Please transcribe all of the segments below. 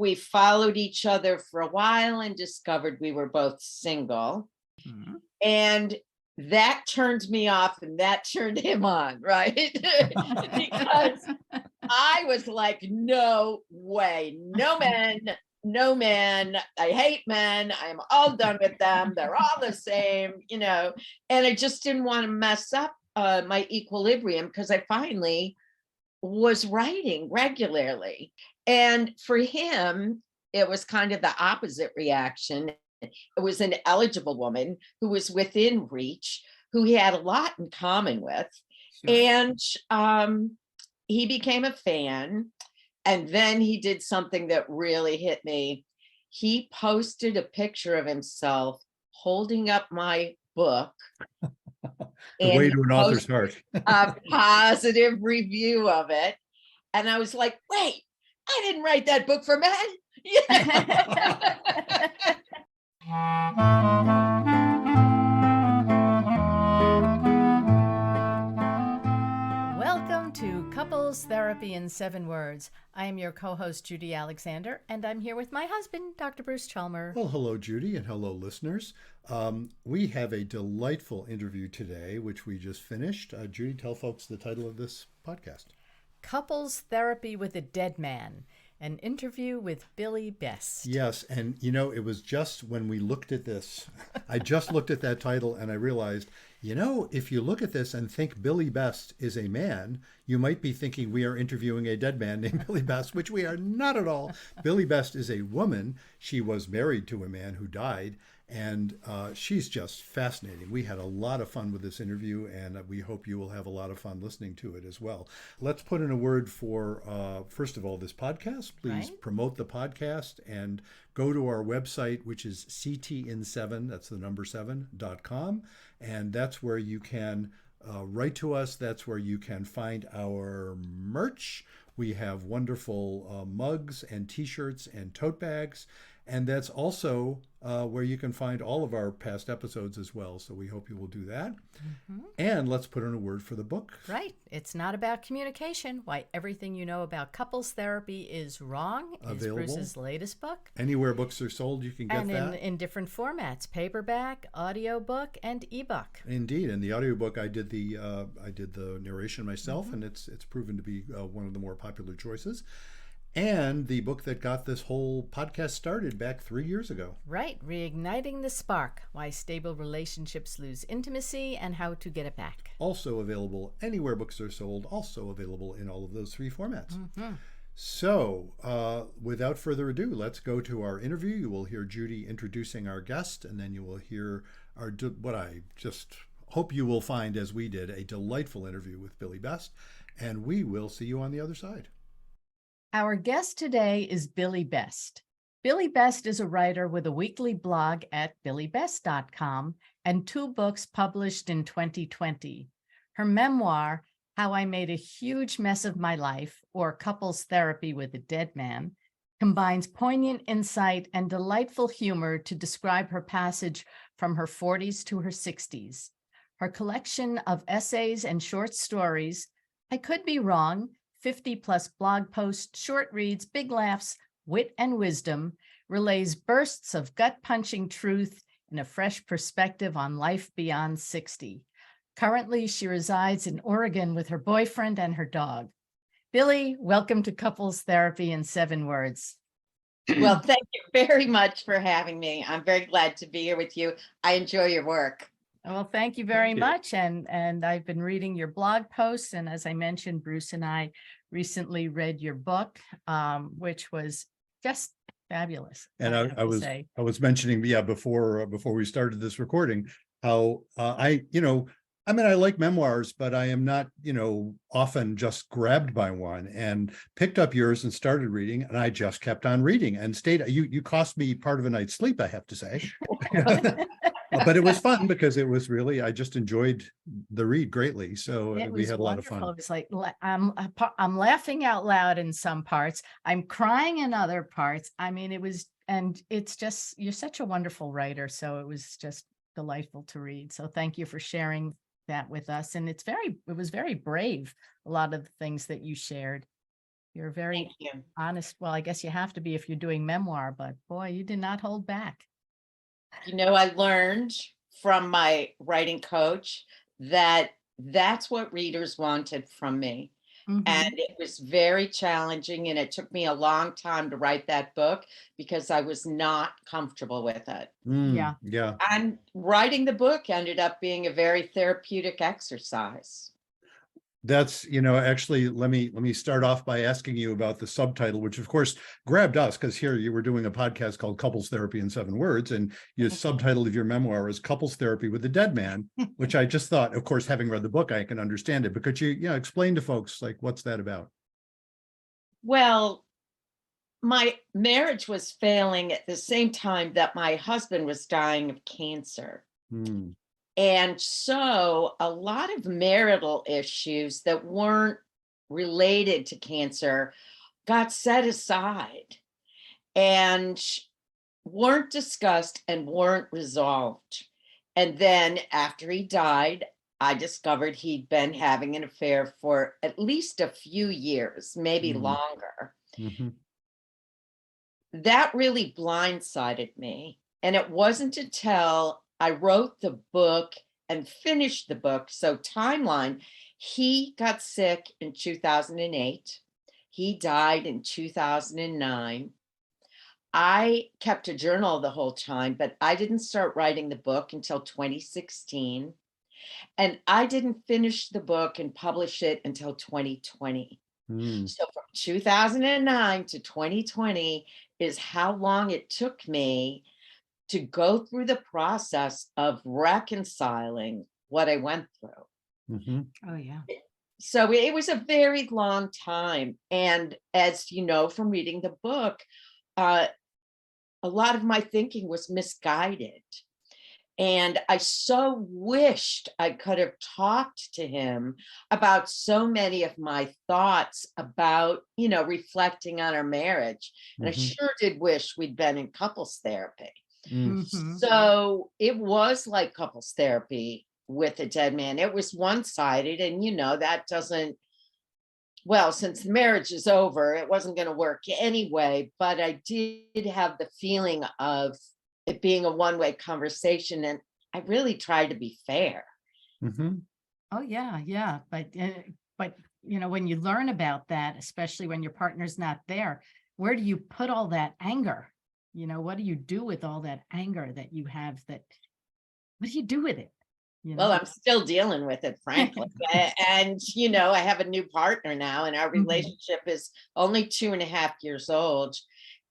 we followed each other for a while and discovered we were both single. Mhm. And that turned me off and that turned him on, right? Because I was like, no way, no men, no men. I hate men. I'm all done with them. They're all the same, and I just didn't want to mess up my equilibrium because I finally was writing regularly. And for him, it was kind of the opposite reaction. It was an eligible woman who was within reach, who he had a lot in common with. Sure. And he became a fan. And then he did something that really hit me. He posted a picture of himself holding up my book. The way And to he an author's posted heart. a positive review of it. And I was like, wait, I didn't write that book for men. Welcome to Couples Therapy in 7 Words. I am your co-host, Judy Alexander, and I'm here with my husband, Dr. Bruce Chalmer. Well, hello, Judy, and hello, listeners. We have a delightful interview today, which we just finished. Judy, tell folks the title of this podcast. Couples Therapy with a Dead Man, an interview with Billie Best. Yes, and it was just when we looked at this, I just looked at that title and I realized, if you look at this and think Billie Best is a man, you might be thinking we are interviewing a dead man named Billie Best, which we are not at all. Billie Best is a woman. She was married to a man who died, and she's just fascinating. We had a lot of fun with this interview, and we hope you will have a lot of fun listening to it as well. Let's put in a word for, first of all, this podcast. Please promote the podcast and go to our website, which is ctin7, that's the number 7.com. And that's where you can write to us. That's where you can find our merch. We have wonderful mugs and t-shirts and tote bags. And that's also where you can find all of our past episodes as well. So we hope you will do that. Mm-hmm. And let's put in a word for the book. Right. It's not about communication. Why everything you know about couples therapy is wrong. Available. Is Bruce's latest book. Anywhere books are sold, you can get that. And in different formats, paperback, audiobook, and ebook. Indeed. And the audiobook, I did the narration myself, and it's proven to be one of the more popular choices. And the book that got this whole podcast started back 3 years ago. Right. Reigniting the Spark, Why Stable Relationships Lose Intimacy and How to Get It Back. Also available anywhere books are sold, also available in all of those 3 formats. Mm-hmm. So without further ado, let's go to our interview. You will hear Judy introducing our guest, and then you will hear what I just hope you will find, as we did, a delightful interview with Billie Best. And we will see you on the other side. Our guest today is Billie Best. Billie Best is a writer with a weekly blog at billiebest.com and 2 books published in 2020. Her memoir, How I Made a Huge Mess of My Life, or Couples Therapy with a Dead Man, combines poignant insight and delightful humor to describe her passage from her 40s to her 60s. Her collection of essays and short stories, I Could Be Wrong, 50-plus blog posts, short reads, big laughs, wit, and wisdom, relays bursts of gut-punching truth and a fresh perspective on life beyond 60. Currently, she resides in Oregon with her boyfriend and her dog. Billie, welcome to Couples Therapy in 7 Words. Well, thank you very much for having me. I'm very glad to be here with you. I enjoy your work. Well, thank you very much. And I've been reading your blog posts. And as I mentioned, Bruce and I recently read your book, which was just fabulous. And I was mentioning, before we started this recording, how I like memoirs, but I am not, often just grabbed by one, and picked up yours and started reading, and I just kept on reading and stayed. You cost me part of a night's sleep, I have to say. But it was fun because it was really, I just enjoyed the read greatly. So we had a lot of fun. It was like, I'm laughing out loud in some parts. I'm crying in other parts. I mean, it's just, you're such a wonderful writer. So it was just delightful to read. So thank you for sharing that with us. And it was very brave, a lot of the things that you shared. You're very Thank you. honest. Well, I guess you have to be if you're doing memoir, but boy, you did not hold back. You know, I learned from my writing coach that that's what readers wanted from me. And Mhm. it was very challenging, and it took me a long time to write that book because I was not comfortable with it. Yeah. Yeah. And writing the book ended up being a very therapeutic exercise. That's, actually, let me start off by asking you about the subtitle, which of course grabbed us because here you were doing a podcast called Couples Therapy in 7 Words, and your subtitle of your memoir is Couples Therapy with a Dead Man, which I just thought, of course, having read the book, I can understand it. But could you, explain to folks, like, what's that about? Well, my marriage was failing at the same time that my husband was dying of cancer. Hmm. And so a lot of marital issues that weren't related to cancer got set aside and weren't discussed and weren't resolved. And then after he died, I discovered he'd been having an affair for at least a few years, maybe Hmm. longer. Hmm. That really blindsided me. And it wasn't until I wrote the book and finished the book. So, timeline, he got sick in 2008, he died in 2009. I kept a journal the whole time, but I didn't start writing the book until 2016. And I didn't finish the book and publish it until 2020. Hmm. So from 2009 to 2020 is how long it took me to go through the process of reconciling what I went through. Hmm. Oh, yeah. So it was a very long time. And as you know from reading the book, uh, a lot of my thinking was misguided. And I so wished I could have talked to him about so many of my thoughts about, reflecting on our marriage. And I Hmm. sure did wish we'd been in couples therapy. Hmm. Mhm. So it was like couples therapy with a dead man. It was one-sided, and that doesn't, well, since the marriage is over, it wasn't going to work anyway. But I did have the feeling of it being a one-way conversation, and I really tried to be fair. Hmm. Oh, yeah, yeah. But when you learn about that, especially when your partner's not there, where do you put all that anger? What do you do with all that anger that you have what do you do with it? You Well, know? I'm still dealing with it, frankly. And, I have a new partner now, and our Mhm. relationship is only 2.5 years old.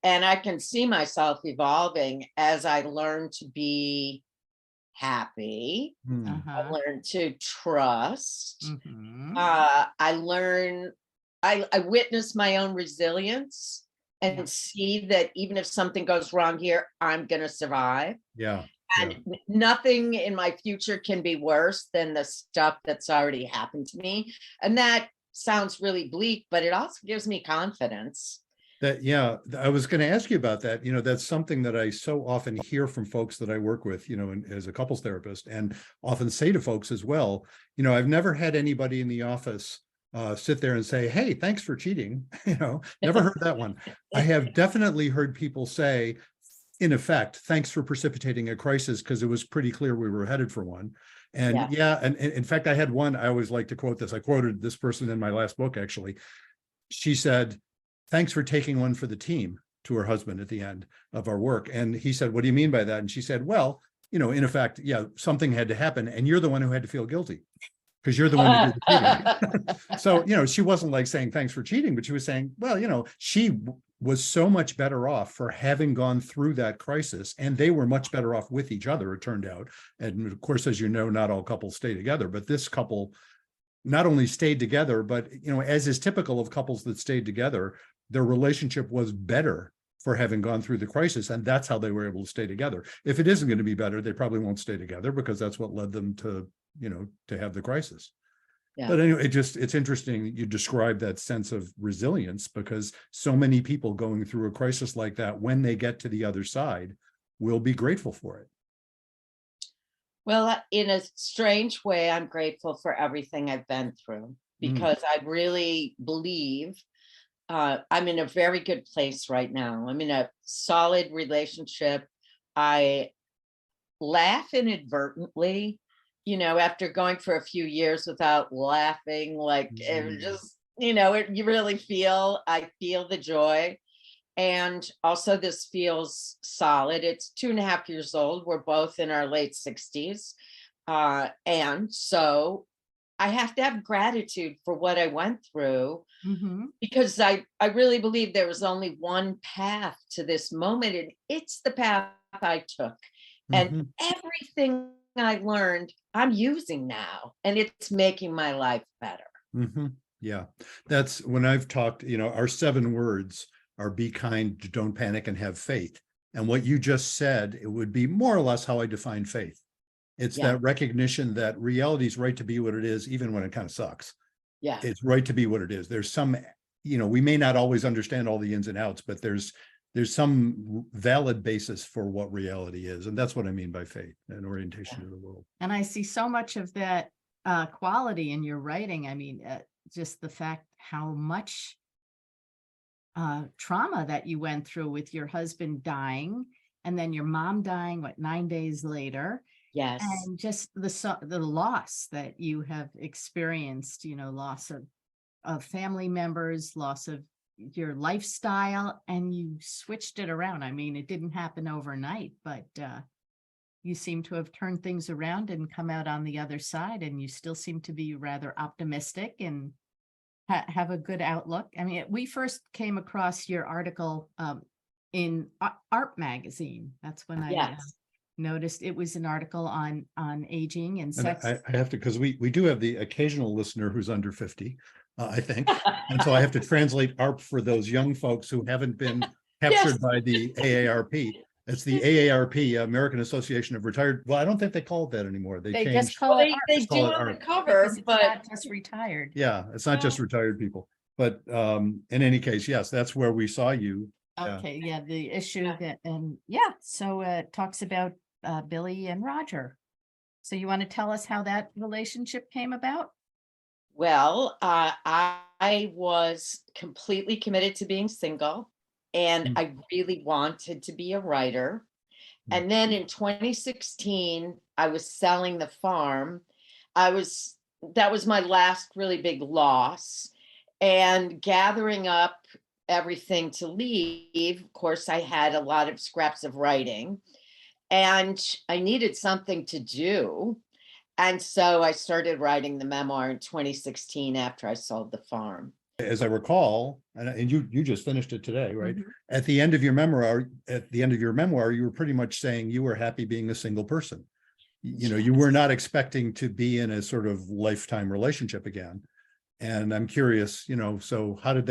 And I can see myself evolving as I learn to be happy. Hmm. I Uh-huh. learn to trust. Mhm. I witness my own resilience Yeah. and see that even if something goes wrong here, I'm going to survive. Yeah. And Yeah. nothing in my future can be worse than the stuff that's already happened to me. And that sounds really bleak, but it also gives me confidence. Yeah, I was going to ask you about that. That's something that I so often hear from folks that I work with, as a couples therapist, and often say to folks as well. I've never had anybody in the office sit there and say, "Hey, thanks for cheating." Never heard that one. I have definitely heard people say, in effect, "Thanks for precipitating a crisis," because it was pretty clear we were headed for one. And Yeah. yeah, and in fact, I had one. I always like to quote this. I quoted this person in my last book, actually. She said, "Thanks for taking one for the team," to her husband at the end of our work. And he said, "What do you mean by that?" And she said, "Well, in effect, yeah, something had to happen. And you're the one who had to feel guilty because you're the one who did the cheating." So, she wasn't like saying thanks for cheating, but she was saying, well, she was so much better off for having gone through that crisis. And they were much better off with each other, it turned out. And of course, as you know, not all couples stay together, but this couple not only stayed together, but as is typical of couples that stayed together, their relationship was better for having gone through the crisis, and that's how they were able to stay together. If it isn't going to be better, they probably won't stay together because that's what led them to to have the crisis. Yeah. But anyway, it's interesting that you describe that sense of resilience, because so many people going through a crisis like that, when they get to the other side, will be grateful for it. Well, in a strange way, I'm grateful for everything I've been through Mm. because I really believe I'm in a very good place right now. I'm in a solid relationship. I laugh inadvertently, after going for a few years without laughing, like it was just, you really I feel the joy. And also, this feels solid. It's 2.5 years old. We're both in our late 60s. And so I have to have gratitude for what I went through, Mm-hmm. because I really believe there was only one path to this moment, and it's the path I took. And Mhm. everything I learned, I'm using now, and it's making my life better. Yeah, that's when I've talked, our 7 words are be kind, don't panic, and have faith. And what you just said, it would be more or less how I define faith. It's Yeah. that recognition that reality is right to be what it is, even when it kind of sucks. Yeah. It's right to be what it is. There's some, we may not always understand all the ins and outs, but there's some valid basis for what reality is. And that's what I mean by faith and orientation to the world. And I see so much of that quality in your writing. I mean, just the fact how much trauma that you went through with your husband dying and then your mom dying, 9 days later, Yes. and just the loss that you have experienced, loss of family members, loss of your lifestyle, and you switched it around. I mean, it didn't happen overnight, but you seem to have turned things around and come out on the other side, and you still seem to be rather optimistic and have a good outlook. I mean, we first came across your article in Art Magazine. That's when I Yes. noticed it was an article on aging and And sex. I have to, because we do have the occasional listener who's under 50, I think. And so I have to translate ARP for those young folks who haven't been captured Yes. by the AARP. It's the AARP, American Association of Retired. Well, I don't think they call it that anymore. They They changed. just call it They, art they Just do call it on the art. cover, because it's but not just retired. Yeah, it's not just retired people. But in any case, yes, that's where we saw you. Yeah. Okay, yeah, the issue Yeah. that, and so it talks about Billie and Roger. So you want to tell us how that relationship came about? well, I was completely committed to being single, and Mm. I really wanted to be a writer. Mm. And then in 2016, I was selling the farm. That was my last really big loss, and gathering up everything to leave. Of course, I had a lot of scraps of writing, and I needed something to do. And so I started writing the memoir in 2016 after I sold the farm. As I recall, and you just finished it today, right? Mhm. At the end of your memoir, you were pretty much saying you were happy being a single person. You were not expecting to be in a sort of lifetime relationship again. And I'm curious, so how'd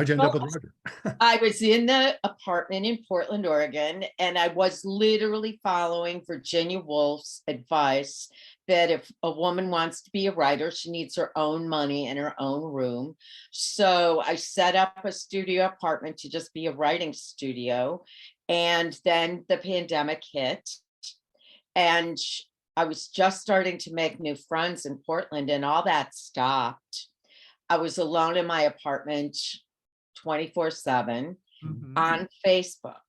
you end up Well, with Roger? I was in the apartment in Portland, Oregon, and I was literally following Virginia Woolf's advice that if a woman wants to be a writer, she needs her own money and her own room. So I set up a studio apartment to just be a writing studio. And then the pandemic hit, and I was just starting to make new friends in Portland, and all that stopped. I was alone in my apartment 24/7 Mhm. on Facebook.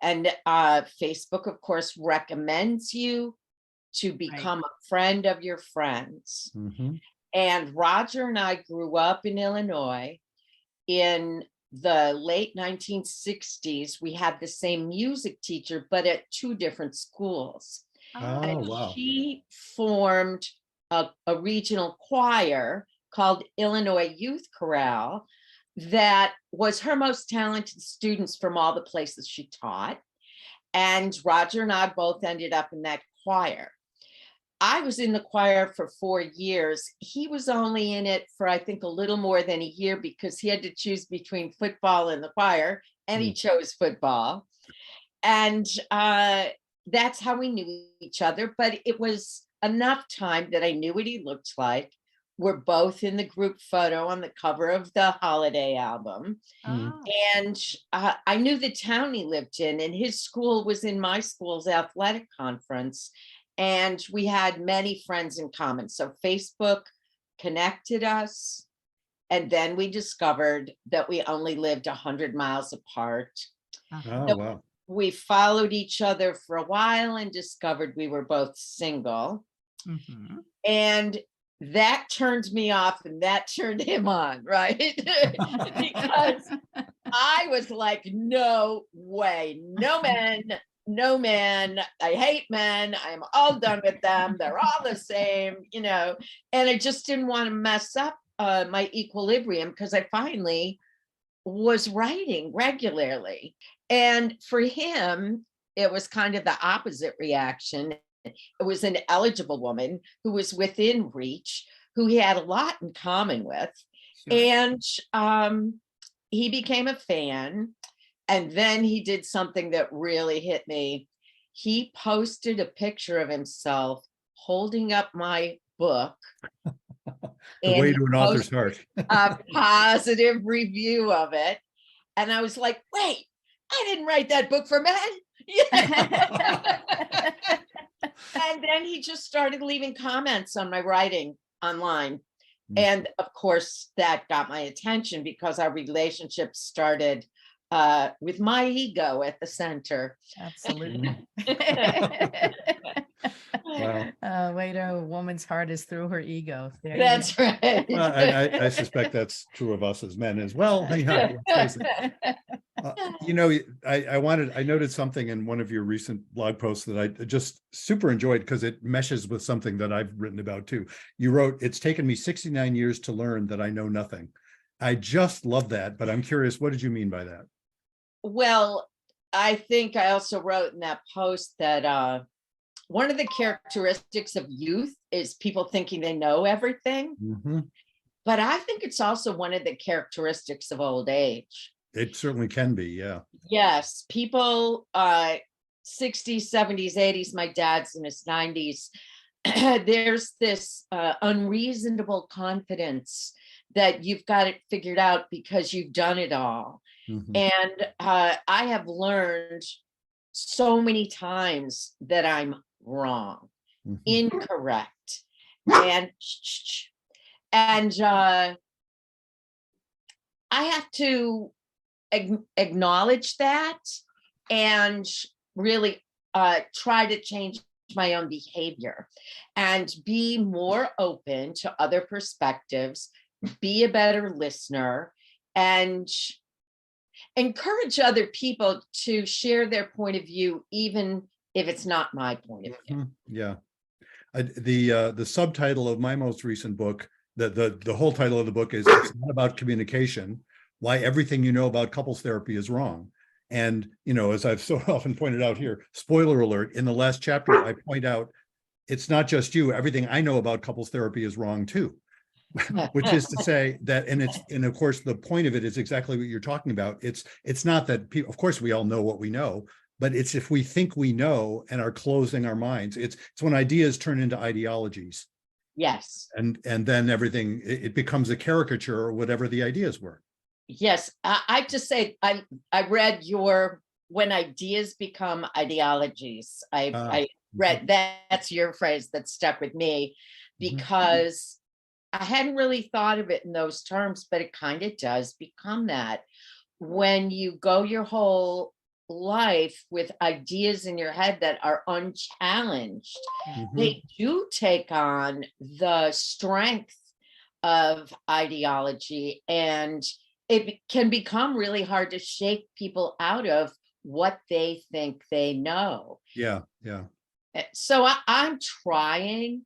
And Facebook, of course, recommends you to Right. become a friend of your friends. Mhm. And Roger and I grew up in Illinois in the late 1960s. We had the same music teacher, but at two different schools. Oh, And Oh, wow. she formed a regional choir called Illinois Youth Chorale that was her most talented students from all the places she taught. And Roger and I both ended up in that choir. I was in the choir for 4 years. He was only in it for, I think, a little more than a year because he had to choose between football and the choir, and he chose football. And that's how we knew each other. But it was enough time that I knew what he looked like. We're both in the group photo on the cover of the holiday album. Mhm. oh, And I knew the town he lived in, and his school was in my school's athletic conference. And we had many friends in common. So Facebook connected us. And then we discovered that we only lived 100 miles apart. Oh, So wow. we followed each other for a while and discovered we were both single. Mhm. And that turned me off and that turned him on, right? Because I was like, no way, no men, no men. I hate men. I'm all done with them. They're all the same, and I just didn't want to mess up my equilibrium because I finally was writing regularly. And for him, it was kind of the opposite reaction. It was an eligible woman who was within reach, who he had a lot in common with. Sure. And he became a fan. And then he did something that really hit me. He posted a picture of himself holding up my book. The And way he to an author's posted heart. a positive review of it. And I was like, wait, I didn't write that book for men. And then he just started leaving comments on my writing online. And of course, that got my attention because our relationship started with my ego at the center. Absolutely. Wow. Way to a woman's heart is through her ego. There you That's go. right. Well, I suspect that's true of us as men as well. Yeah, let's face it. I noted something in one of your recent blog posts that I just super enjoyed because it meshes with something that I've written about too. You wrote, "It's taken me 69 years to learn that I know nothing." I just love that, but I'm curious, what did you mean by that? Well, I think I also wrote in that post that one of the characteristics of youth is people thinking they know everything. Mm-hmm. But I think it's also one of the characteristics of old age. It certainly can be, yeah. Yes, people 60s, 70s, 80s, my dad's in his 90s. There's this unreasonable confidence that you've got it figured out because you've done it all. Mm-hmm. And I have learned so many times that I'm wrong, Mm-hmm. incorrect, and I have to acknowledge that and really try to change my own behavior and be more open to other perspectives, be a better listener, and encourage other people to share their point of view, even if it's not my point of view. Mm-hmm. Yeah. The subtitle of my most recent book, the whole title of the book is "It's Not About Communication: Why Everything You Know About Couples Therapy Is Wrong." And, as I've so often pointed out here, spoiler alert, in the last chapter, I point out it's not just you. Everything I know about couples therapy is wrong too. Which is to say that, and of course, the point of it is exactly what you're talking about. It's not that people, of course, we all know what we know, but it's if we think we know and are closing our minds. It's when ideas turn into ideologies. Yes. And then everything, it becomes a caricature or whatever the ideas were. Yes. I just say I read your "When Ideas Become Ideologies." I read that's your phrase that stuck with me because I hadn't really thought of it in those terms, but it kind of does become that. When you go your whole life with ideas in your head that are unchallenged, they do take on the strength of ideology, and it can become really hard to shake people out of what they think they know. Yeah, yeah. So I'm trying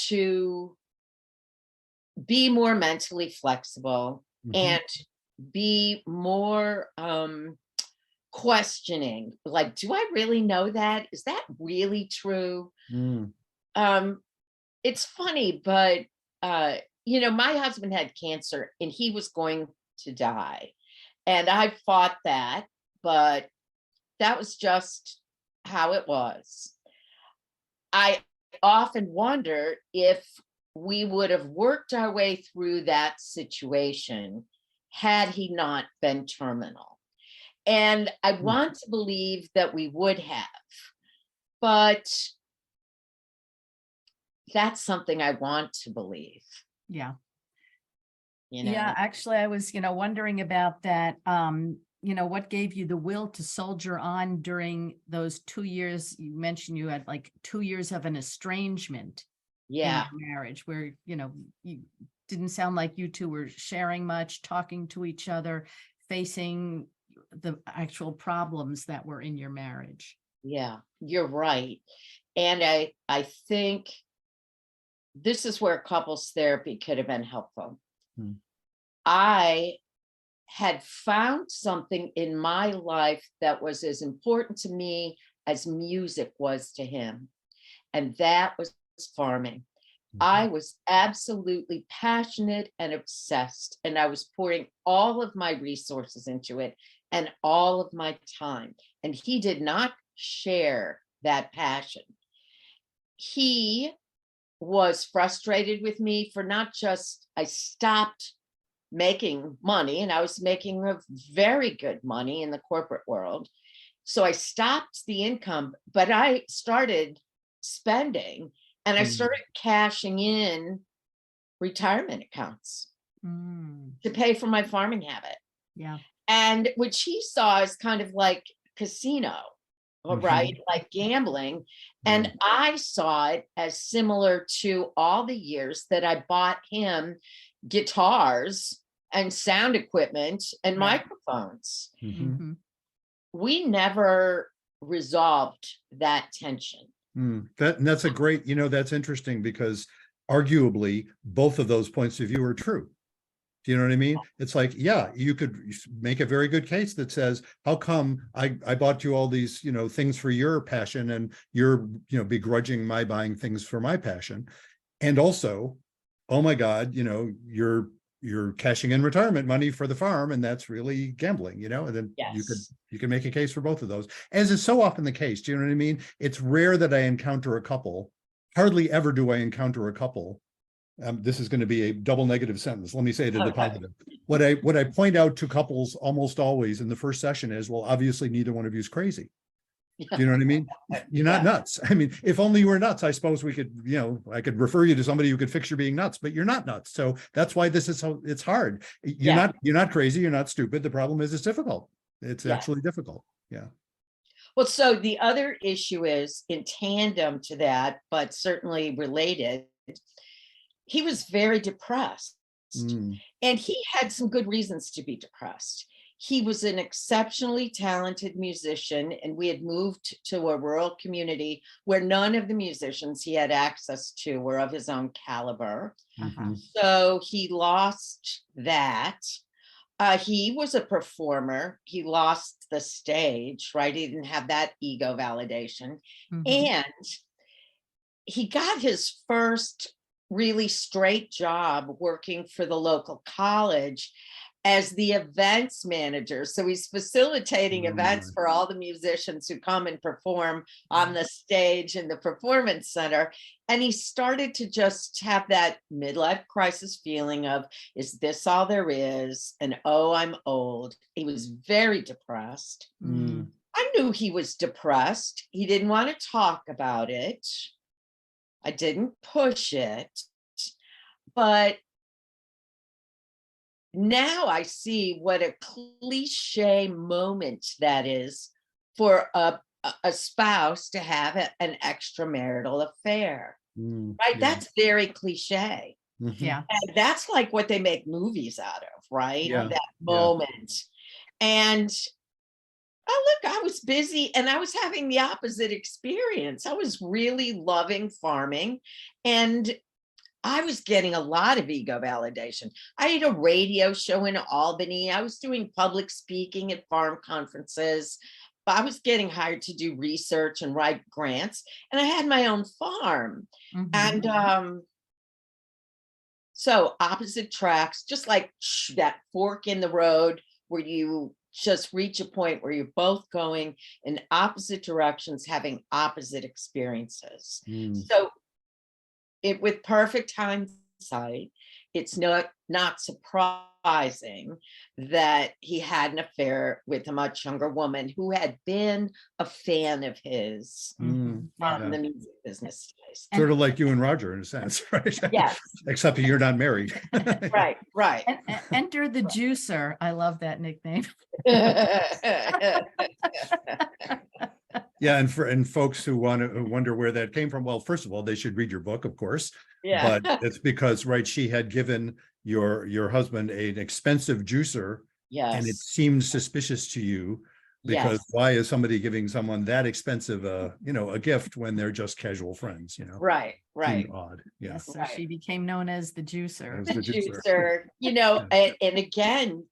to be more mentally flexible and be more questioning, like, do I really know that? Is that really true? It's funny, but my husband had cancer and he was going to die, and I fought that, but that was just how it was. I often wonder if we would have worked our way through that situation had he not been terminal. And I want to believe that we would have, but that's something I want to believe. Yeah. you know. Yeah, actually, I was, wondering about that. What gave you the will to soldier on during those 2 years? You mentioned you had like 2 years of an estrangement in Yeah. your marriage where, you didn't sound like you two were sharing much, talking to each other, facing the actual problems that were in your marriage. Yeah, you're right. And I think this is where couples therapy could have been helpful. Hmm. I had found something in my life that was as important to me as music was to him, and that was farming. I was absolutely passionate and obsessed, and I was pouring all of my resources into it and all of my time. And he did not share that passion. He was frustrated with me for not just, I stopped making money, and I was making a very good money in the corporate world. So I stopped the income, but I started spending, and I started cashing in retirement accounts Mm, to pay for my farming habit. yeah. And which he saw as kind of like casino, right? Mhm. Like gambling. And I saw it as similar to all the years that I bought him guitars and sound equipment and Right. microphones. Mhm. Mhm. We never resolved that tension. That's a great, that's interesting because arguably both of those points of view are true. Do you know what I mean? It's like, yeah, you could make a very good case that says, how come I bought you all these, things for your passion and you're, begrudging my buying things for my passion. And also, oh my God, you're cashing in retirement money for the farm, and that's really gambling, and then Yes. you can make a case for both of those, as is so often the case. Do you know what I mean? It's rare that I encounter a couple, hardly ever do I encounter a couple. This is going to be a double negative sentence. Let me say it in the Okay. positive. What I point out to couples almost always in the first session is, well, obviously neither one of you is crazy. Do you know what I mean? You're not nuts. I mean, if only you were nuts, I suppose we could, I could refer you to somebody who could fix your being nuts, but you're not nuts. So that's why this is so, it's hard. You're not crazy. You're not stupid. The problem is it's difficult. It's actually difficult. Yeah. Well, so the other issue is in tandem to that, but certainly related, he was very depressed. Mm. And he had some good reasons to be depressed. He was an exceptionally talented musician, and we had moved to a rural community where none of the musicians he had access to were of his own caliber. Uh-huh. So he lost that. He was a performer. He lost the stage, right? He didn't have that ego validation. Mhm. And he got his first really straight job working for the local college as the events manager. So he's facilitating events for all the musicians who come and perform on the stage in the performance center. And he started to just have that midlife crisis feeling of, is this all there is? And oh, I'm old. He was very depressed. Mm. I knew he was depressed. He didn't want to talk about it. I didn't push it, but now I see what a cliche moment that is for a spouse to have an extramarital affair, right? Yeah. That's very cliche. Yeah. And that's like what they make movies out of, right? Yeah. That moment. And oh, look, I was busy and I was having the opposite experience. I was really loving farming, and I was getting a lot of ego validation. I had a radio show in Albany. I was doing public speaking at farm conferences. I was getting hired to do research and write grants, and I had my own farm. Mhm. And so opposite tracks, just like that fork in the road where you just reach a point where you're both going in opposite directions, having opposite experiences. So it, with perfect hindsight, it's not surprising that he had an affair with a much younger woman who had been a fan of his Mhm. from Yeah. the music business days. Sort of like you and Roger in a sense, right? Yes, Except that you're not married. right, right. Enter the juicer. I love that nickname. Yeah, and folks who wonder where that came from, well, first of all, they should read your book, of course. Yeah. But it's because, right, she had given your husband an expensive juicer, and it Yes, seemed suspicious to you because yes, why is somebody giving someone that expensive a gift when they're just casual friends, right, right. Seemed odd. Yeah. Yes, so Right. she became known as the juicer. As The the juicer. juicer, Yeah. and again,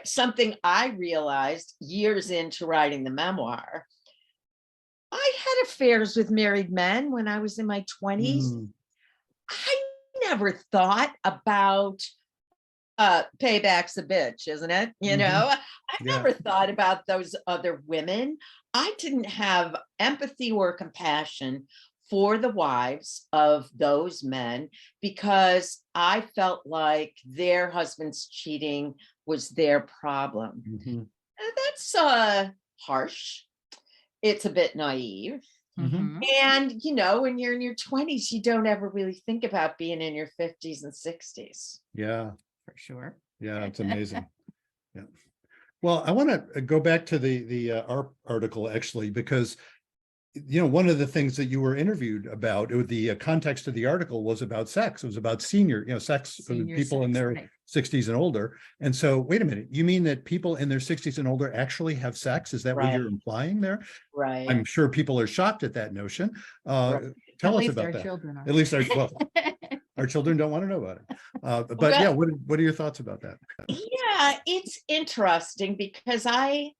something I realized years into writing the memoir, I had affairs with married men when I was in my 20s. Mm, I never thought about payback's a bitch, isn't it? mhm. I Yeah. never thought about those other women. I didn't have empathy or compassion for the wives of those men because I felt like their husband's cheating was their problem. Mhm. And that's harsh. It's a bit naive. Mhm. Mhm. And when you're in your 20s, you don't ever really think about being in your 50s and 60s. Yeah. For sure. Yeah. It's amazing. Yeah. Well, I want to go back to the article actually, because one of the things that you were interviewed about, the context of the article was about sex. It was about sex of Senior people in sex, their right. 60s and older. And so, wait a minute, you mean that people in their 60s and older actually have sex? Is that what Right, you're implying there? right, I'm sure people are shocked at that notion. right. Tell At us least about our that. children are. At least our children don't want to know about it. But yeah, Well, what are your thoughts about that? yeah, it's interesting because I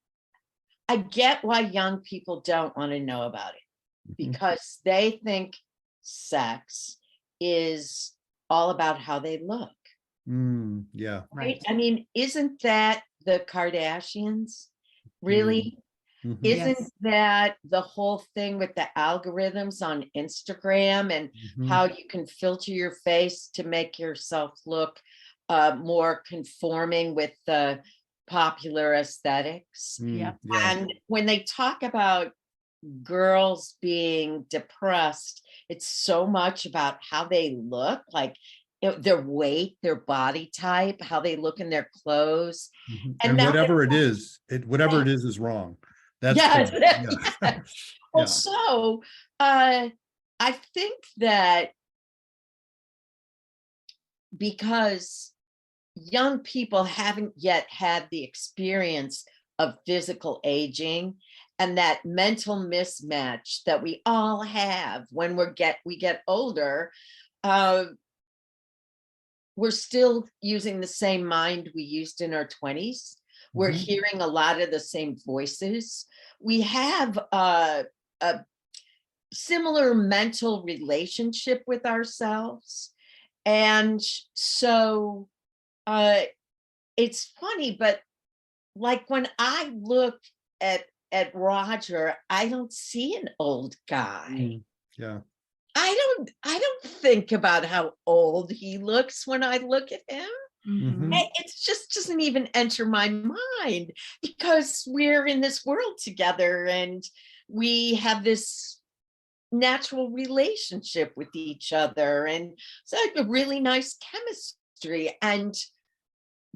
get why young people don't want to know about it Mhm. because they think sex is all about how they look, Yeah. right? Right. I mean, isn't that the Kardashians? Mm, Really? mhm, Isn't Yes. that the whole thing with the algorithms on Instagram and mhm. how you can filter your face to make yourself look more conforming with the popular aesthetics? Yep. Yeah. And when they talk about girls being depressed, it's so much about how they look, like their weight, their body type, how they look in their clothes. Mhm. And And not whatever it is wrong. That's yes, correct. Yeah. yes. Well, Yeah. so I think that because young people haven't yet had the experience of physical aging and that mental mismatch that we all have when we get older, uh, we're still using the same mind we used in our 20s. We're Mhm. hearing a lot of the same voices. We have a similar mental relationship with ourselves. And so uh, it's funny, but like when I look at Roger, I don't see an old guy. Yeah. I don't think about how old he looks when I look at him. Mhm. Mhm. It's just doesn't even enter my mind because we're in this world together and we have this natural relationship with each other and it's like a really nice chemistry. And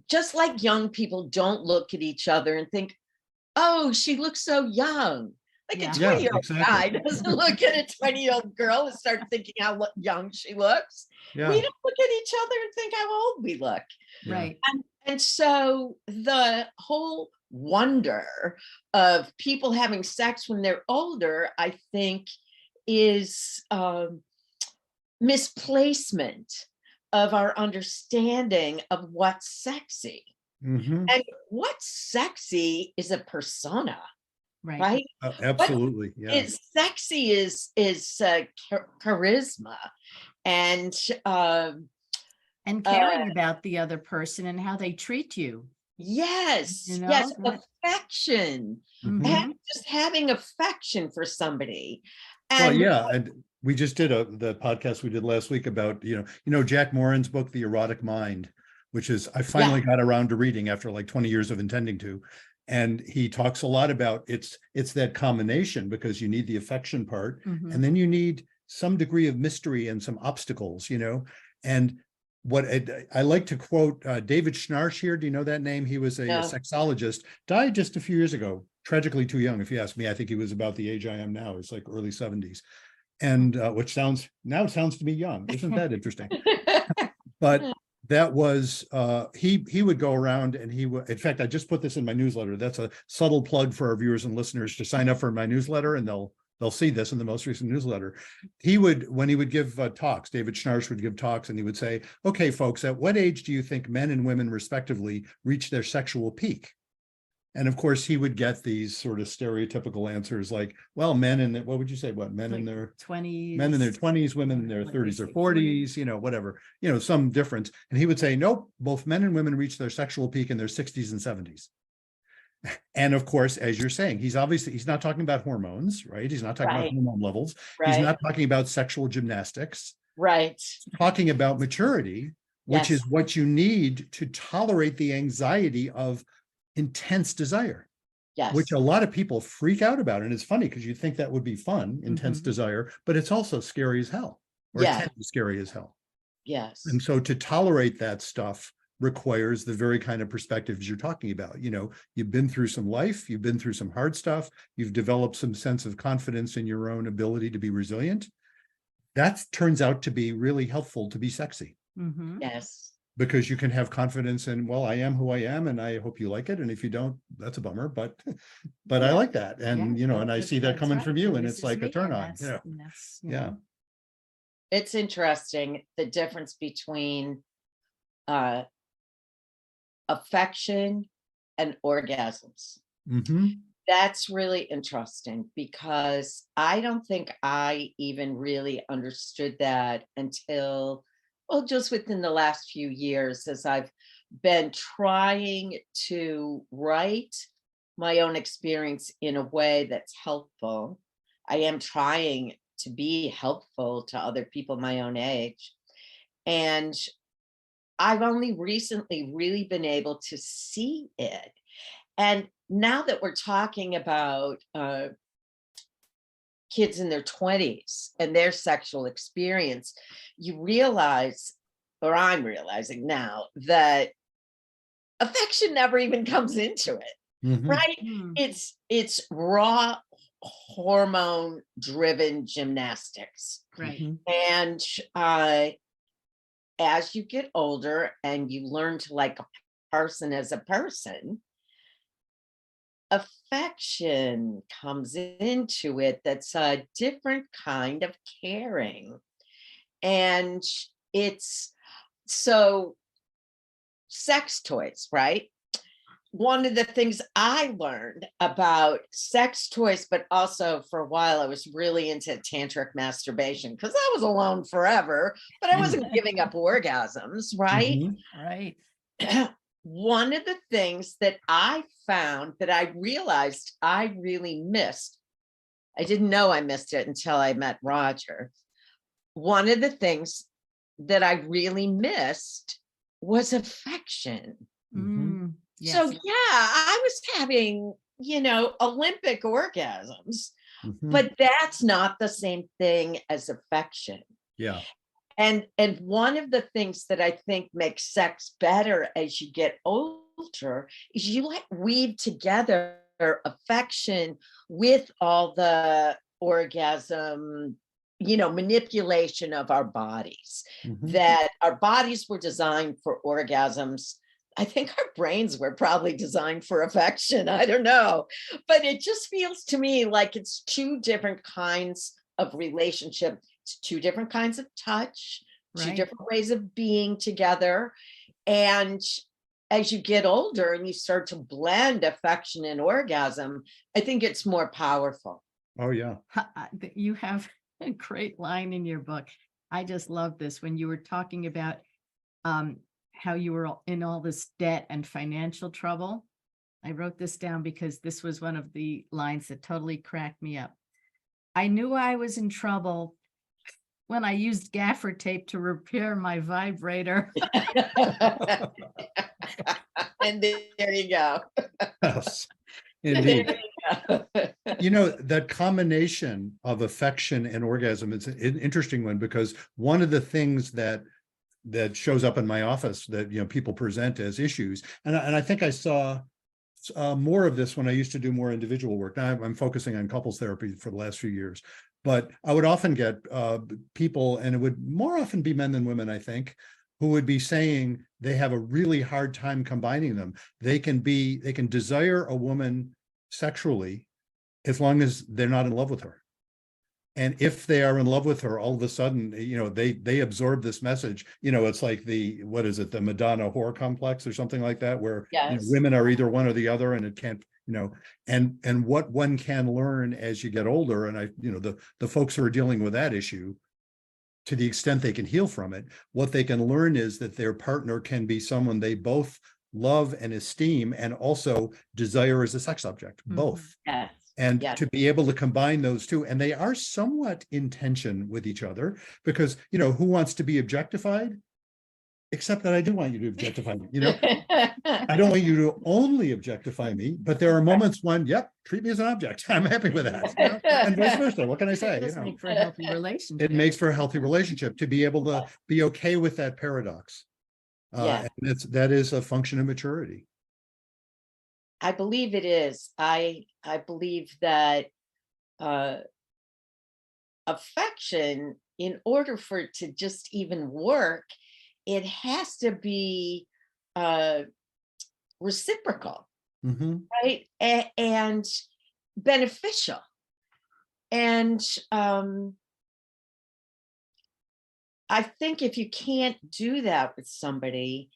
just like young people don't look at each other and think, oh, she looks so young. Like a Yeah. Yeah, 20-year-old exactly. guy doesn't look at a 20-year-old girl and start thinking how young she looks. We Yeah. don't look at each other and think how old we look. Yeah. Right. And so the whole wonder of people having sex when they're older, I think, is misplacement of our understanding of what's sexy. Mhm. And what's sexy is a persona, Right. right? What Absolutely. Yeah. is sexy is charisma and And uh, caring about the other person and how they treat you, yes, you know? yes, affection. Mhm. Mhm. Just having affection for somebody. Well, And yeah, and we just did the podcast we did last week about, Jack Moran's book, The Erotic Mind, which is I finally yeah, got around to reading after like 20 years of intending to. And he talks a lot about it's that combination, because you need the affection part, and then you need some degree of mystery and some obstacles, And what I like to quote David Schnarch here. Do you know that name? He was a no, sexologist, died just a few years ago, tragically too young, if you ask me. I think he was about the age I am now. It's like early 70s. And which sounds to me young. Isn't that interesting? But that was he would go around, and he would, in fact, I just put this in my newsletter. That's a subtle plug for our viewers and listeners to sign up for my newsletter, and they'll see this in the most recent newsletter. When he would give talks, David Schnarch would give talks, and he would say, okay, folks, at what age do you think men and women respectively reach their sexual peak? And of course, he would get these sort of stereotypical answers like, well, what would you say? What, men in their 20s, men in their 20s, women in their like 30s or say 40s, whatever, some difference. And he would say, nope, both men and women reach their sexual peak in their 60s and 70s. And of course, as you're saying, he's not talking about hormones, right? He's not talking about right, hormone levels. He's right, not talking about sexual gymnastics. right. He's talking about maturity, which Yes, is what you need to tolerate the anxiety of intense desire, which yes, a lot of people freak out about. And it's funny because you think that would be fun, intense desire, but it's also scary as hell, or it yes, can be scary as hell. yes, And so to tolerate that stuff requires the very kind of perspectives you're talking about. You've been through some life, you've been through some hard stuff, you've developed some sense of confidence in your own ability to be resilient. That turns out to be really helpful to be sexy, yes. because you can have confidence in, well, I am who I am, and I hope you like it. And if you don't, that's a bummer, but I Yeah. like that. And, and I see that coming from you, and This it's is like a me, turn and on. that's, Yeah. It's interesting, the difference between uh affection and orgasms. Mm-hmm. That's really interesting because I don't think I even really understood that until, well, just within the last few years, as I've been trying to write my own experience in a way that's helpful. I am trying to be helpful to other people my own age. And I've only recently really been able to see it. And now that we're talking about kids in their 20s and their sexual experience, you realize, or I'm realizing now, that affection never even comes into it, Mm-hmm. right? It's raw hormone driven gymnastics. right. Mm-hmm. And as you get older and you learn to like a person as a person, affection comes into it that's a different kind of caring. And it's so sex toys, right? One of the things I learned about sex toys, but also for a while, I was really into tantric masturbation because I was alone forever, but I wasn't giving up orgasms, right? Mm-hmm. Right. One of the things that I found that I realized I really missed, I didn't know I missed it until I met Roger. One of the things that I really missed was affection. Mm-hmm. So Yes. yeah, I was having, Olympic orgasms, Mm-hmm. but that's not the same thing as affection. Yeah. And one of the things that I think makes sex better as you get older is you like weave together affection with all the orgasm, manipulation of our bodies. Mm-hmm. That our bodies were designed for orgasms. I think our brains were probably designed for affection. I don't know. But it just feels to me like it's two different kinds of relationship. It's two different kinds of touch, two Right. different ways of being together. And as you get older and you start to blend affection and orgasm, I think it's more powerful. Oh, yeah. You have a great line in your book. I just love this when you were talking about how you were in all this debt and financial trouble. I wrote this down because this was one of the lines that totally cracked me up. I knew I was in trouble when I used gaffer tape to repair my vibrator. And there you go. Yes, There indeed. you go. You know, that combination of affection and orgasm is an interesting one, because one of the things that shows up in my office that, you know, people present as issues, and I think I saw more of this when I used to do more individual work. Now I'm focusing on couples therapy for the last few years, but I would often get people, and it would more often be men than women, I think, who would be saying they have a really hard time combining them. They can desire a woman sexually as long as they're not in love with her. And if they are in love with her, all of a sudden, you know, they absorb this message. You know, it's like the Madonna whore complex or something like that, where you know, Yes. women are either one or the other, and it can't, you know, and what one can learn as you get older, and you know, the folks who are dealing with that issue, to the extent they can heal from it, what they can learn is that their partner can be someone they both love and esteem, and also desire as a sex object, both. Yes. And Yes. to be able to combine those two, and they are somewhat in tension with each other, because, you know, who wants to be objectified? Except that I do want you to objectify me, you know? I don't want you to only objectify me, but there are moments when, yep, treat me as an object. I'm happy with that. You know? And vice versa. What can I say? It does You know, make for a healthy relationship. it makes for a healthy relationship to be able to be okay with that paradox. Yeah. And that is a function of maturity. I believe it is. I believe that affection, in order for it to just even work, it has to be reciprocal, Mhm. right? And beneficial. And I think if you can't do that with somebody,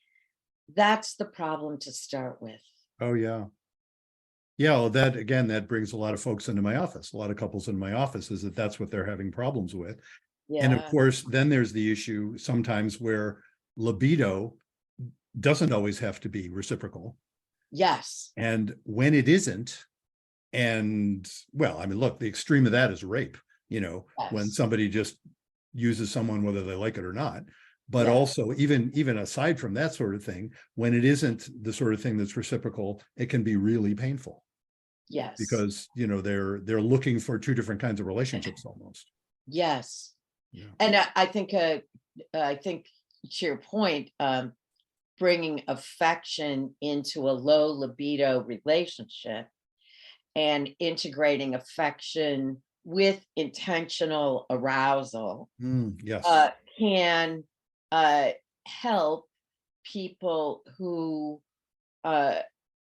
that's the problem to start with. Oh, yeah. Yeah, well, that again, that brings a lot of folks into my office, a lot of couples in my office, is that that's what they're having problems with. And of Yeah. course, then there's the issue sometimes where libido doesn't always have to be reciprocal. Yes. And when it isn't, and well, I mean, look, the extreme of that is rape, you know, when Yes. somebody just uses someone whether they like it or not. But Yeah. also, even aside from that sort of thing, when it isn't the sort of thing that's reciprocal, it can be really painful, Yes. because, you know, they're looking for two different kinds of relationships almost. Yes. Yeah. And I think to your point, bringing affection into a low libido relationship and integrating affection with intentional arousal Yes. can help people who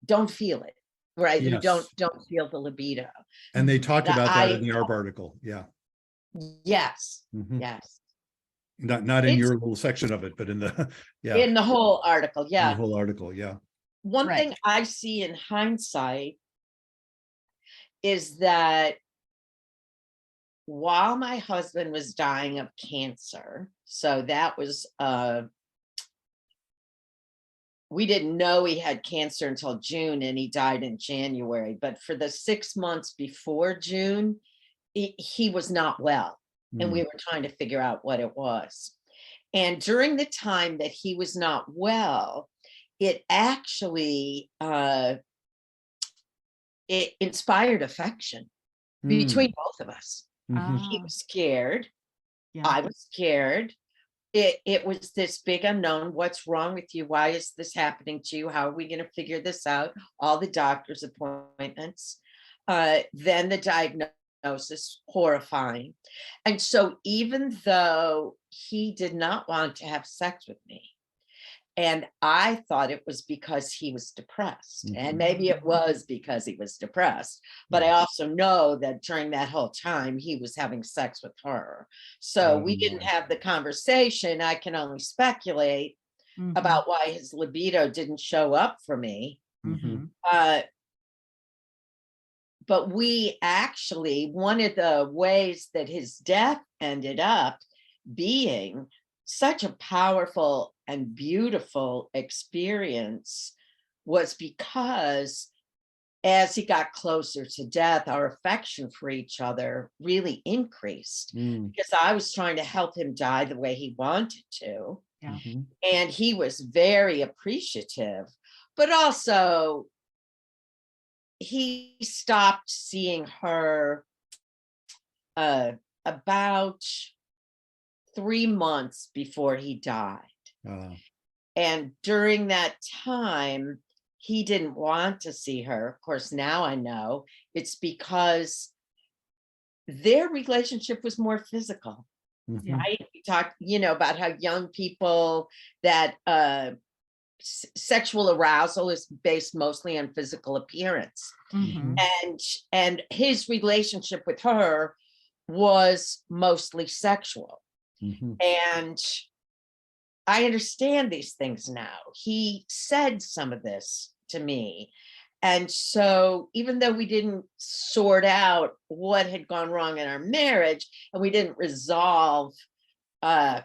don't feel it, right? Who Yes. don't feel the libido. And they talked That about that in the ARB article. Yeah. Yes, Mhm. yes. Not in It's your little section of it, but in the yeah, in the whole article, in the yeah. whole article. Yeah. One Right. thing I see in hindsight is that while my husband was dying of cancer, so that was we didn't know he had cancer until June, and he died in January. But for the 6 months before June, he was not well, and we Mm. were trying to figure out what it was. And during the time that he was not well, it actually it inspired affection between Mm. both of us. Mhm. He Ah, was scared. yeah. I was scared. It was this big unknown. What's wrong with you? Why is this happening to you? How are we going to figure this out? All the doctor's appointments. Then the diagnosis, horrifying. And so even though he did not want to have sex with me, and I thought it was because he was depressed, and Mhm. maybe it was because he was depressed, but I Yeah. also know that during that whole time he was having sex with her. So we didn't I have the conversation. I can only speculate Mhm. about why his libido didn't show up for me. Mhm. Uh, but we actually, one of the ways that his death ended up being such a powerful and beautiful experience was because as he got closer to death, our affection for each other really increased because I was trying to help him die the way he wanted to. Yeah. And he was very appreciative, but also he stopped seeing her about 3 months before he died. And during that time, he didn't want to see her. Of course, now I know it's because their relationship was more physical. Yeah. Right? We talked, about how young people that sexual arousal is based mostly on physical appearance. And his relationship with her was mostly sexual. And I understand these things now. He said some of this to me. And so even though we didn't sort out what had gone wrong in our marriage, and we didn't resolve the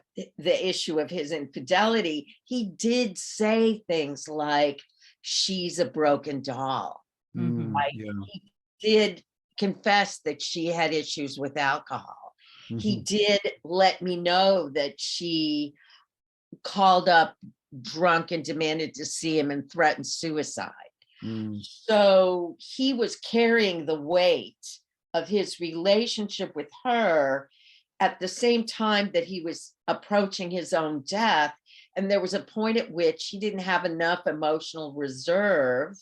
issue of his infidelity, he did say things like, she's a broken doll. Right? He did confess that she had issues with alcohol. He did let me know that she called up drunk and demanded to see him and threatened suicide. So he was carrying the weight of his relationship with her at the same time that he was approaching his own death. And there was a point at which he didn't have enough emotional reserve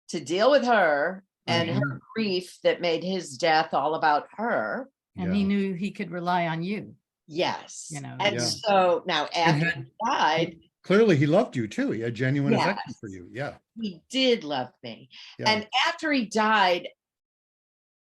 to deal with her and her grief that made his death all about her. And he knew he could rely on you. Yes. And so now after he died, clearly he loved you too. He had genuine Yes. affection for you. Yeah. he did love me. Yeah. And after he died,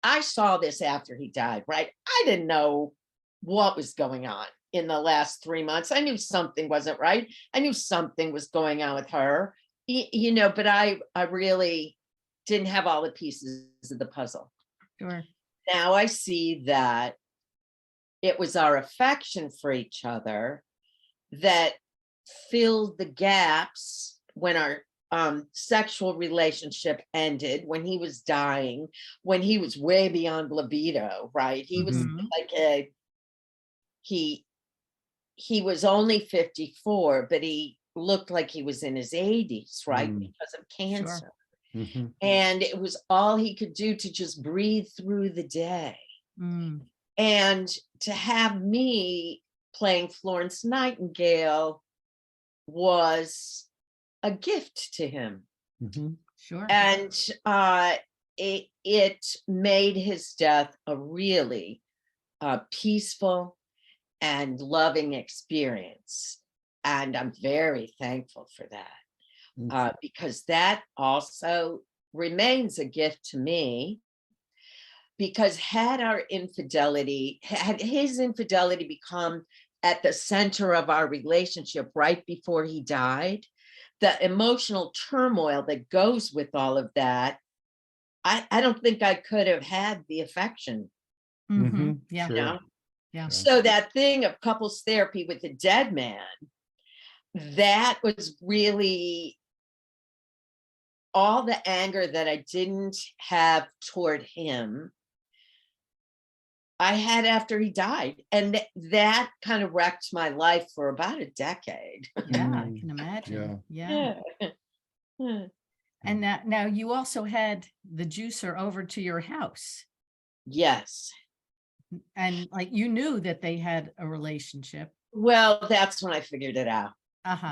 I saw this after he died, right? I didn't know what was going on in the last 3 months. I knew something wasn't right. I knew something was going on with her, but I really didn't have all the pieces of the puzzle. Sure. Now I see that it was our affection for each other that filled the gaps when our sexual relationship ended, when he was dying, when he was way beyond libido, right? He was like he was only 54, but he looked like he was in his 80s, right? Because of cancer. And it was all he could do to just breathe through the day. And to have me playing Florence Nightingale was a gift to him. Sure. And it made his death a really peaceful and loving experience. And I'm very thankful for that, because that also remains a gift to me. Because had his infidelity become at the center of our relationship right before he died, the emotional turmoil that goes with all of that, I don't think I could have had the affection. Yeah. Sure. Yeah. So that thing of couples therapy with a dead man, that was really all the anger that I didn't have toward him, I had after he died. And that kind of wrecked my life for about a decade. Yeah, I can imagine. Yeah. And now you also had the juicer over to your house. Yes. And like you knew that they had a relationship. Well, that's when I figured it out.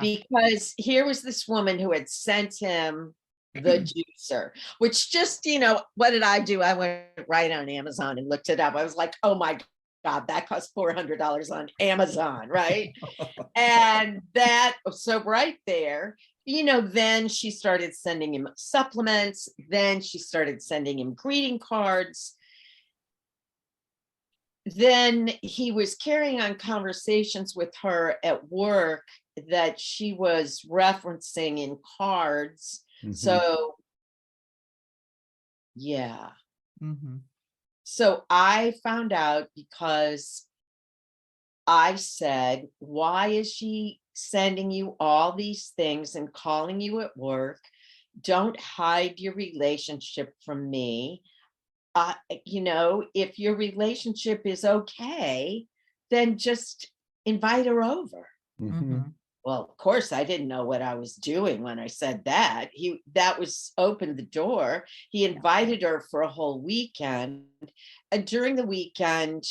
Because here was this woman who had sent him the juicer, which just, what did I do? I went right on Amazon and looked it up. I was like, oh my God, that costs $400 on Amazon, right? And so right there, then she started sending him supplements. Then she started sending him greeting cards. Then he was carrying on conversations with her at work that she was referencing in cards. So, yeah. So I found out because I said, why is she sending you all these things and calling you at work? don't hide your relationship from me. If your relationship is okay, then just invite her over. Mhm. Well, of course, I didn't know what I was doing when I said that. That was opened the door. He invited her for a whole weekend. And during the weekend,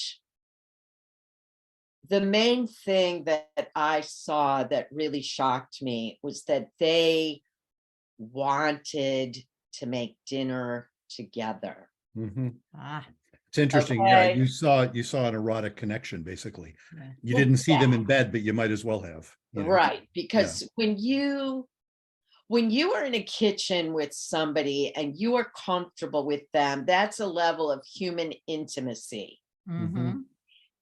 the main thing that I saw that really shocked me was that they wanted to make dinner together. Ah, It's interesting. Yeah, Okay. you saw an erotic connection, basically. yeah. You Well, didn't see yeah, them in bed, but you might as well have, right. Yeah. Because when you are in a kitchen with somebody and you are comfortable with them, that's a level of human intimacy. Mhm.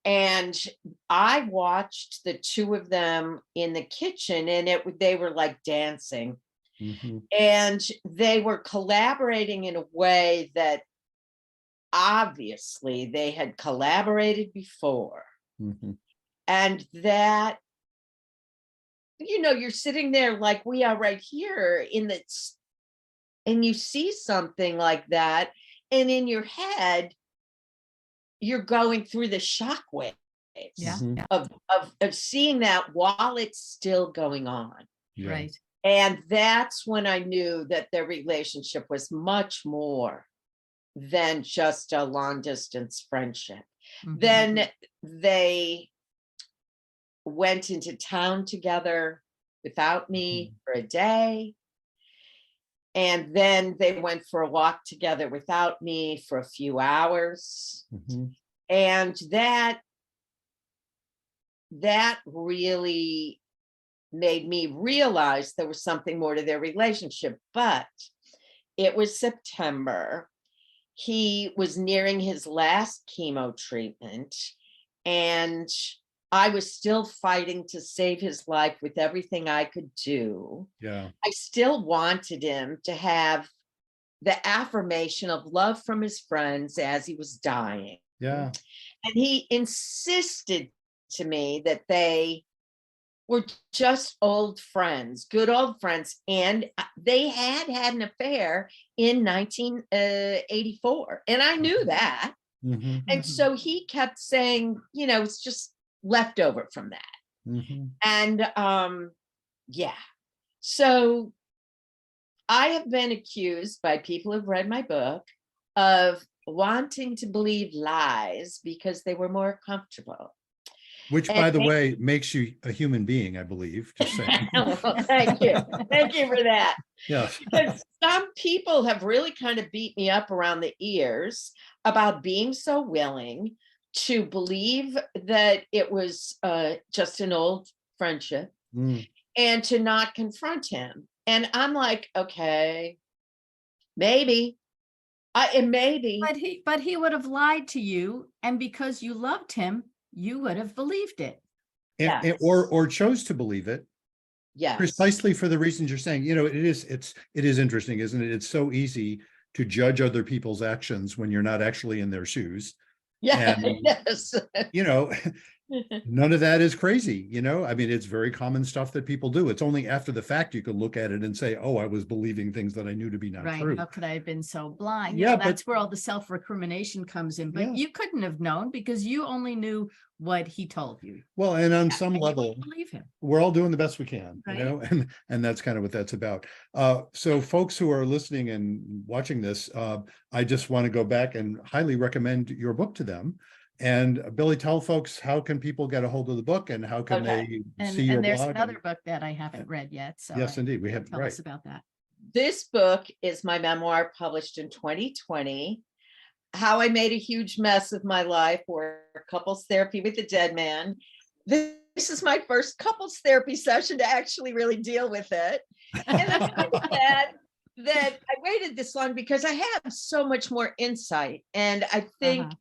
And I watched the two of them in the kitchen, and they were like dancing, Mhm. and they were collaborating in a way that obviously they had collaborated before. Mhm. And that, you're sitting there like we are right here and you see something like that, and in your head you're going through the shock waves Yeah. Mhm. of seeing that while it's still going on. Yeah. Right. And that's when I knew that their relationship was much more than just a long distance friendship. Mhm. Then they went into town together without me for a day. And then they went for a walk together without me for a few hours. Mhm. And that really made me realize there was something more to their relationship. But it was September. He was nearing his last chemo treatment, and I was still fighting to save his life with everything I could do. Yeah. I still wanted him to have the affirmation of love from his friends as he was dying. Yeah. And he insisted to me that they were just old friends, good old friends. And they had had an affair in 1984. And I knew that. Mhm. And Mhm. so he kept saying, it's just leftover from that. Mhm. And yeah. So I have been accused by people who've read my book of wanting to believe lies because they were more comfortable. Which, And by the way, makes you a human being, I believe. Just saying. well, thank you. Thank you for that. Yes. Because some people have really kind of beat me up around the ears about being so willing to believe that it was just an old friendship Mm. and to not confront him. And I'm like, okay, maybe. It maybe. But he would have lied to you, and because you loved him, you would have believed it. And Yes. or chose to believe it Yes. precisely for the reasons you're saying. It is interesting, isn't it? It's so easy to judge other people's actions when you're not actually in their shoes. Yeah. And Yes. you know, none of that is crazy. I mean, it's very common stuff that people do. It's only after the fact you can look at it and say, oh, I was believing things that I knew to be not Right. true. How could I have been so blind? Yeah, That's where all the self-recrimination comes in. But Yeah. you couldn't have known because you only knew what he told you. Well, and on some And you level, wouldn't believe him. we're all doing the best we can, Right. and that's kind of what that's about. So folks who are listening and watching this, I just want to go back and highly recommend your book to them. And Billie, tell folks, how can people get a hold of the book and how can Okay. they see your And there's blog? another book that I haven't read yet. So Yes, indeed. We have, tell right. us about that. This book is my memoir published in 2020. How I Made a Huge Mess of My Life, or Couples Therapy with a Dead Man. This is my first couples therapy session to actually really deal with it. And I'm kind of glad that I waited this long because I have so much more insight. And I think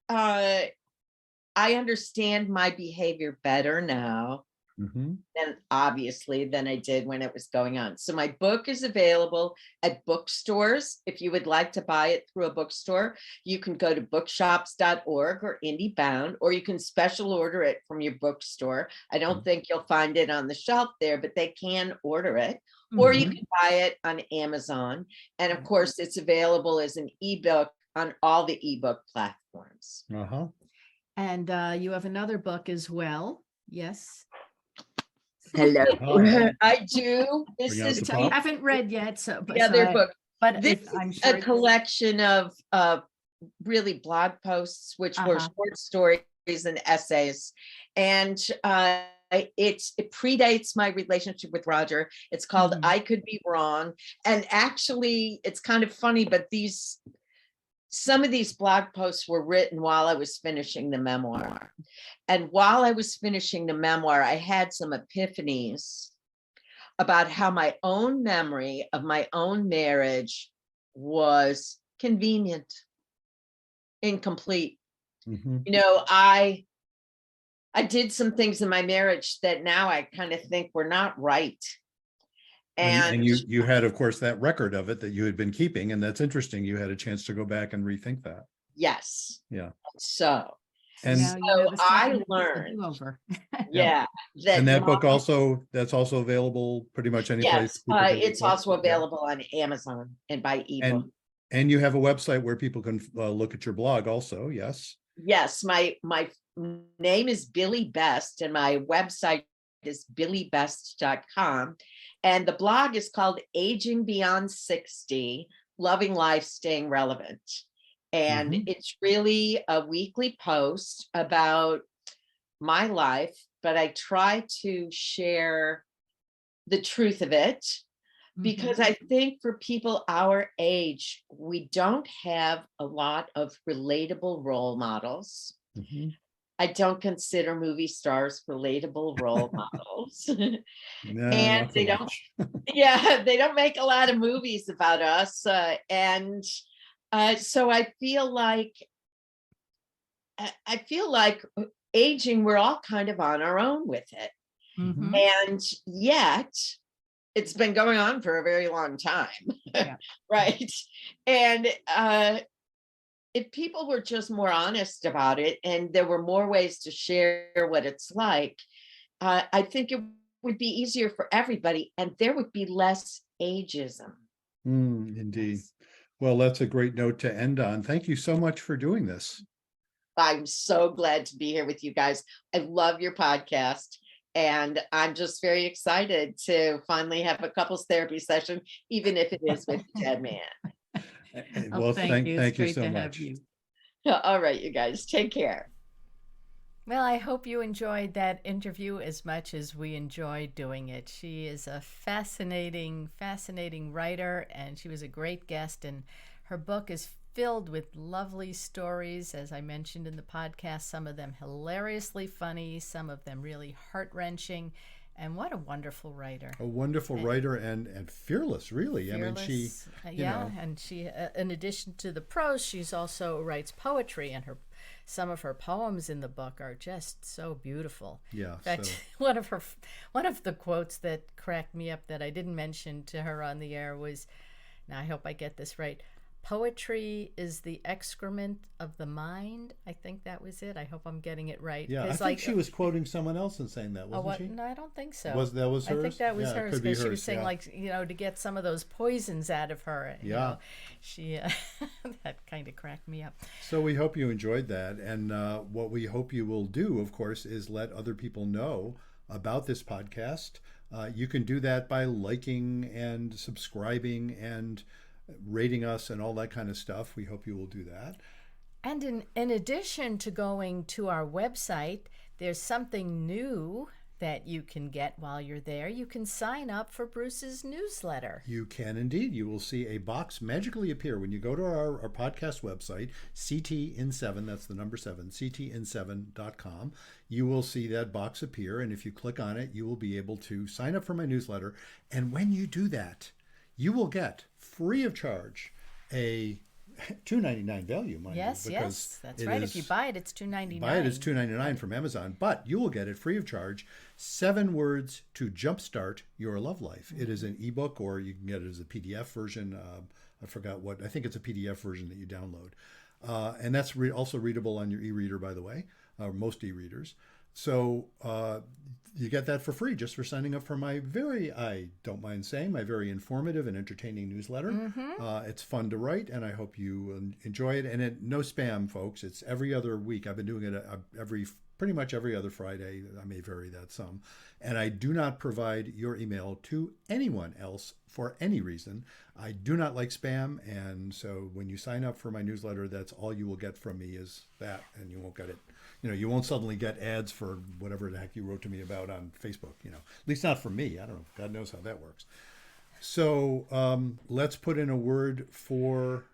I understand my behavior better now. Mm-hmm. And obviously than I did when it was going on. So my book is available at bookstores. If you would like to buy it through a bookstore, you can go to bookshops.org or IndieBound, or you can special order it from your bookstore. I don't think you'll find it on the shelf there, but they can order it. Or you can buy it on Amazon. And of course, it's available as an ebook on all the ebook platforms. Uh-huh. And you have another book as well. Yes. Hello. Uh-huh. I do. This Bring out is the So I pop. haven't read yet, so the other book. but This if I'm is sure a collection of really blog posts, which were short stories and essays. And it predates my relationship with Roger. It's called I Could Be Wrong. And actually, it's kind of funny, but some of these blog posts were written while I was finishing the memoir. And while I was finishing the memoir, I had some epiphanies about how my own memory of my own marriage was convenient, incomplete. Mm-hmm. You know, I did some things in my marriage that now I kind of think were not right. And you had, of course, that record of it that you had been keeping, and that's interesting. You had a chance to go back and rethink that. Yes. Yeah. So And I learned, yeah, and that book also, that's also available pretty much any place. Yes, it's also available on Amazon and by ebook. And you have a website where people can look at your blog also. Yes. Yes, my name is Billie Best, and my website is billiebest.com. And the blog is called Aging Beyond 60, Loving Life, Staying Relevant. And it's really a weekly post about my life, but I try to share the truth of it, because I think for people our age, we don't have a lot of relatable role models. I don't consider movie stars relatable role models. No, And they don't, they don't make a lot of movies about us. So I feel like aging, we're all kind of on our own with it. And yet it's been going on for a very long time. Right. And if people were just more honest about it, and there were more ways to share what it's like, I think it would be easier for everybody, and there would be less ageism. Indeed. Well, that's a great note to end on. Thank you so much for doing this. I'm so glad to be here with you guys. I love your podcast. And I'm just very excited to finally have a couples therapy session, even if it is with a dead man. Well, thank you so much. All right, you guys, take care. Well, I hope you enjoyed that interview as much as we enjoyed doing it. She is a fascinating writer, and she was a great guest, and her book is filled with lovely stories, as I mentioned in the podcast, some of them hilariously funny, some of them really heart-wrenching, and what a wonderful writer. A wonderful writer and fearless, really. Fearless, I mean, she, and she, in addition to the prose, she's also writes poetry, and some of her poems in the book are just so beautiful. Yeah. In fact, one of the quotes that cracked me up that I didn't mention to her on the air was, now I hope I get this right, poetry is the excrement of the mind. I think that was it. I hope I'm getting it right. Yeah, I think she was quoting someone else and saying that, wasn't she? No, I don't think so. That was hers? I think that was hers, because she was saying, yeah. to get some of those poisons out of her. She that kind of cracked me up. So we hope you enjoyed that, and what we hope you will do, of course, is let other people know about this podcast. You can do that by liking and subscribing and rating us and all that kind of stuff. We hope you will do that. And in addition to going to our website, there's something new that you can get while you're there. You can sign up for Bruce's newsletter. You can indeed. You will see a box magically appear when you go to our podcast website, CTIN7, that's the number 7, CTIN7.com. You will see that box appear, and if you click on it, you will be able to sign up for my newsletter. And when you do that, you will get, free of charge, a $2.99 value, mind Yes, you. yes, that's it right. If is- you buy it, it's $2.99. Buy it, it's $2.99 from Amazon, but you will get it free of charge. 7 words to jumpstart your love life. It is an ebook, or you can get it as a PDF version. I forgot what. I think it's a PDF version that you download, and that's also readable on your e-reader, by the way, most e-readers. So you get that for free just for signing up for my I don't mind saying, my very informative and entertaining newsletter. It's fun to write, and I hope you enjoy it. And no spam, folks. It's every other week. I've been doing it pretty much every other Friday. I may vary that some. And I do not provide your email to anyone else for any reason. I do not like spam, and so when you sign up for my newsletter, that's all you will get from me is that, and you won't get it. You won't suddenly get ads for whatever the heck you wrote to me about on Facebook, at least not for me. I don't know. God knows how that works. So let's put in a word for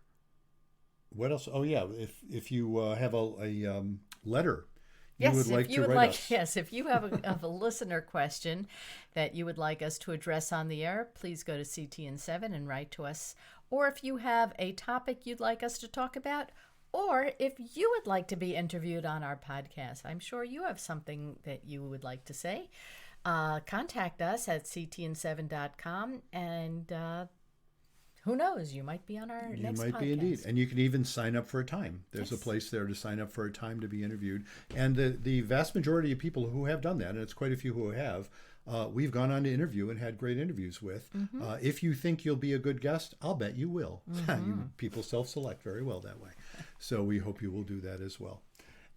what else? Oh, yeah. If you have a letter you would like to write us. Yes, if you have a listener question that you would like us to address on the air, please go to CTN7 and write to us. Or if you have a topic you'd like us to talk about, or if you would like to be interviewed on our podcast, I'm sure you have something that you would like to say. Contact us at ctn7.com, and who knows, you might be on our next podcast. You might be indeed. And you can even sign up for a time. There's a place there to sign up for a time to be interviewed. And the vast majority of people who have done that, and it's quite a few who have, we've gone on to interview and had great interviews with. If you think you'll be a good guest, I'll bet you will. People self-select very well that way. So we hope you will do that as well.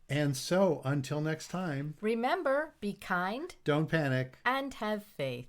And so until next time, remember, be kind, don't panic, and have faith.